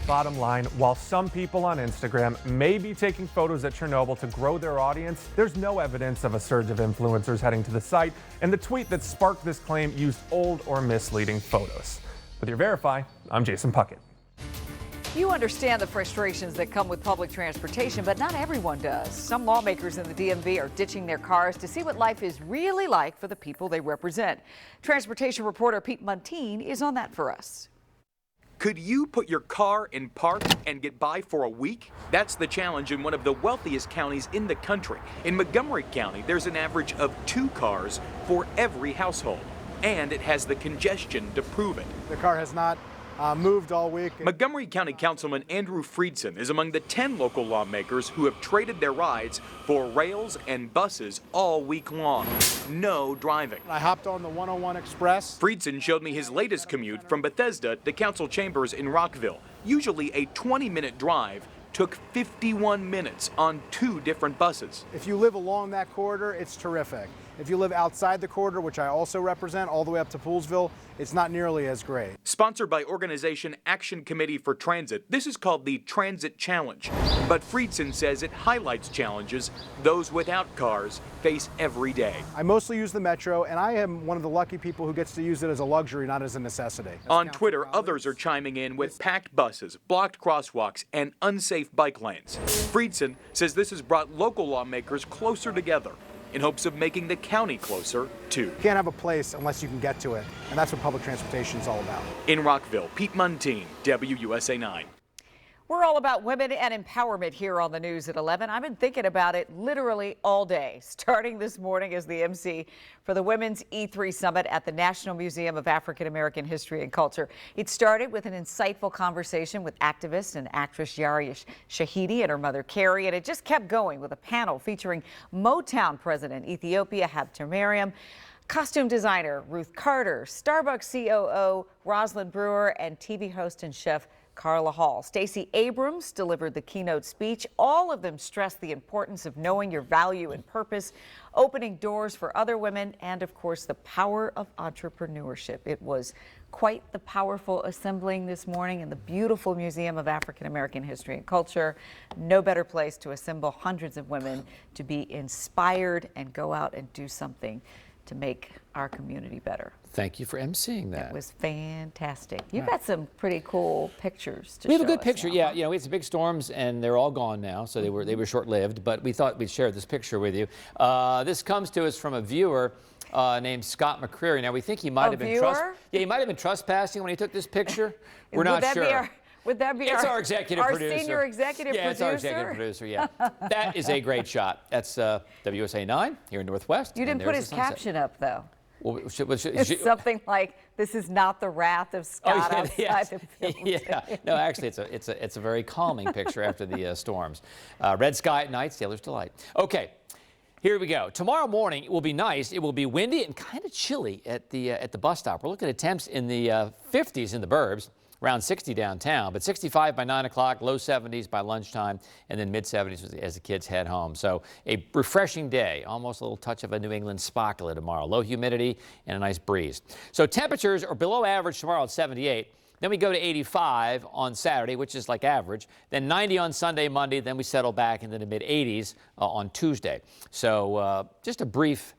Bottom line, while some people on Instagram may be taking photos at Chernobyl to grow their audience, there's no evidence of a surge of influencers heading to the site, and the tweet that sparked this claim used old or misleading photos. With your Verify, I'm Jason Puckett. You understand the frustrations that come with public transportation, but not everyone does. Some lawmakers in the DMV are ditching their cars to see what life is really like for the people they represent. Transportation reporter Pete Muntean is on that for us. Could you put your car in park and get by for a week? That's the challenge in one of the wealthiest counties in the country. In Montgomery County, there's an average of 2 cars for every household, and it has the congestion to prove it. The car has not moved all week. Montgomery County Councilman Andrew Friedson is among the 10 local lawmakers who have traded their rides for rails and buses all week long. No driving. I hopped on the 101 Express. Friedson showed me his latest commute from Bethesda to council chambers in Rockville. Usually a 20-minute drive took 51 minutes on 2 different buses. If you live along that corridor, it's terrific. If you live outside the corridor, which I also represent, all the way up to Poolsville, it's not nearly as great. Sponsored by organization Action Committee for Transit, this is called the Transit Challenge. But Friedson says it highlights challenges those without cars face every day. I mostly use the Metro, and I am one of the lucky people who gets to use it as a luxury, not as a necessity. On Twitter, others are chiming in with packed buses, blocked crosswalks, and unsafe bike lanes. Friedson says this has brought local lawmakers closer together in hopes of making the county closer, too. You can't have a place unless you can get to it, and that's what public transportation is all about. In Rockville, Pete Muntean, WUSA 9. We're all about women and empowerment here on the news at 11. I've been thinking about it literally all day, starting this morning as the MC for the Women's E3 Summit at the National Museum of African American History and Culture. It started with an insightful conversation with activist and actress Yari Shahidi and her mother Carrie, and it just kept going with a panel featuring Motown president Ethiopia Habtemariam, costume designer Ruth Carter, Starbucks COO Rosalind Brewer, and TV host and chef Carla Hall. Stacey Abrams delivered the keynote speech. All of them stressed the importance of knowing your value and purpose, opening doors for other women, and of course the power of entrepreneurship. It was quite the powerful assembling this morning in the beautiful Museum of African American History and Culture. No better place to assemble hundreds of women to be inspired and go out and do something to make our community better. Thank you for emceeing that. It was fantastic. You've got some pretty cool pictures to show us. We have a good picture, now, yeah. huh? You know, we had some big storms and they're all gone now, so they were short-lived, but we thought we'd share this picture with you. This comes to us from a viewer named Scott McCreary. Now we think he might have been he might have been trespassing when he took this picture. We're not sure. Would that be it's our executive producer? Our senior executive producer? Yeah, it's our executive producer, yeah. That is a great shot. That's WUSA 9 here in Northwest. You didn't put his caption up, though. Well, it's something like, "This is not the wrath of Scott outside the building." Yeah, no, actually, it's a very calming picture after the storms. Red sky at night, sailor's delight. Okay, here we go. Tomorrow morning it will be nice. It will be windy and kind of chilly at the bus stop. We're looking at temps in the 50s in the burbs. Around 60 downtown, but 65 by 9 o'clock, low 70s by lunchtime, and then mid 70s as the kids head home. So a refreshing day, almost a little touch of a New England sparkler tomorrow. Low humidity and a nice breeze. So temperatures are below average tomorrow at 78. Then we go to 85 on Saturday, which is like average. Then 90 on Sunday, Monday. Then we settle back into the mid 80s on Tuesday. So just a brief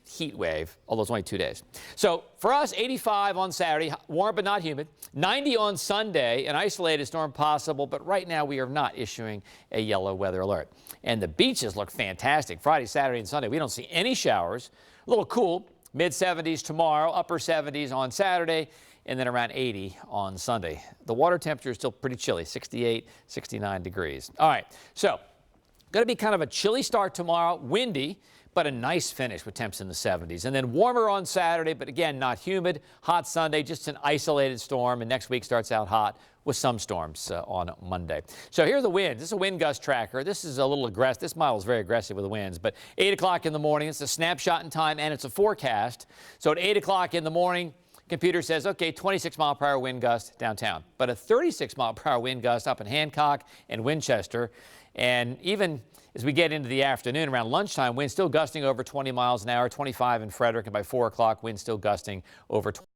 heat wave, although it's only 2 days. So for us, 85 on Saturday, warm but not humid. 90 on Sunday, an isolated storm possible, but right now we are not issuing a yellow weather alert. And the beaches look fantastic. Friday, Saturday, and Sunday, we don't see any showers. A little cool, mid 70s tomorrow, upper 70s on Saturday, and then around 80 on Sunday. The water temperature is still pretty chilly, 68, 69 degrees. All right, so going to be kind of a chilly start tomorrow, windy, but a nice finish with temps in the 70s. And then warmer on Saturday, but again, not humid. Hot Sunday, just an isolated storm. And next week starts out hot with some storms on Monday. So here are the winds. This is a wind gust tracker. This is a little aggressive. This model is very aggressive with the winds. But 8 o'clock in the morning, it's a snapshot in time, and it's a forecast. So at 8 o'clock in the morning, computer says, okay, 26-mile-per-hour wind gust downtown, but a 36-mile-per-hour wind gust up in Hancock and Winchester. And even as we get into the afternoon, around lunchtime, winds still gusting over 20 miles an hour, 25 in Frederick, and by 4 o'clock, winds still gusting over 20.